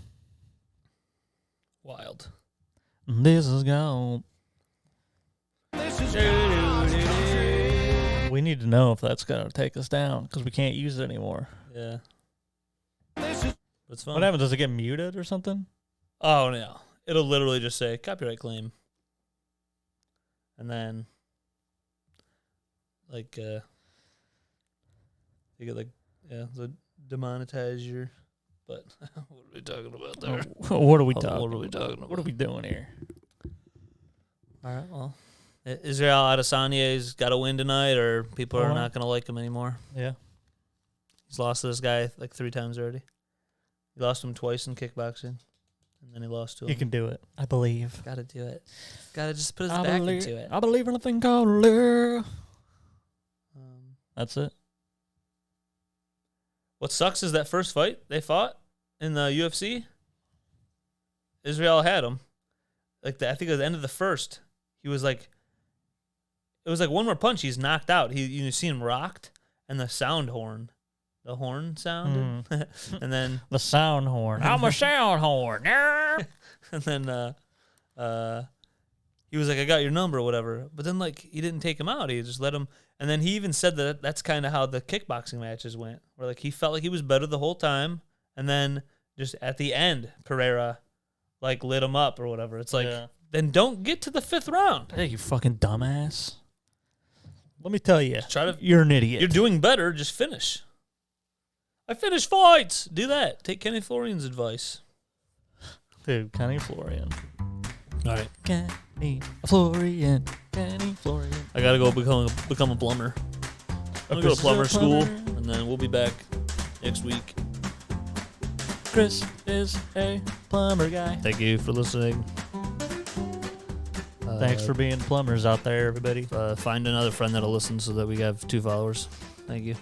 Wild. This is gone. We need to know if that's going to take us down because we can't use it anymore. Yeah. It's fun. What happens? Does it get muted or something? Oh, no. It'll literally just say copyright claim. And then, like, you get, like, yeah, the demonetize your, but what are we talking about there? What are we What talking are we talking about? What are we doing here? All right, well. Israel Adesanya's got to win tonight, or people are Hold on. not going to like him anymore. Yeah. He's lost to this guy like 3 times already. He lost him twice in kickboxing, and then he lost to him. You can do it. I believe. Got to do it. Got to just put his back into it. I believe in a thing called love. That's it. What sucks is that first fight they fought in the UFC, Israel had him. Like I think at the end of the first, he was like, it was like one more punch, he's knocked out. You see him rocked, and the horn sounded, and then The sound horn. I'm a sound horn. and then he was like, I got your number or whatever. But then like he didn't take him out. He just let him. And then he even said that that's kind of how the kickboxing matches went, where like he felt like he was better the whole time, and then just at the end, Pereira like lit him up or whatever. It's like, then don't get to the 5th round. Hey, you fucking dumbass. Let me tell you, Try to. you're an idiot. You're doing better. Just finish. I finish fights. Do that. Take Kenny Florian's advice. Dude, Kenny Florian. All right. Kenny Florian. Kenny Florian. I gotta go become a plumber. I'm gonna go to plumber school, and then we'll be back next week. Chris is a plumber guy. Thank you for listening. Thanks for being plumbers out there, everybody. Find another friend that'll listen so that we have 2 followers. Thank you.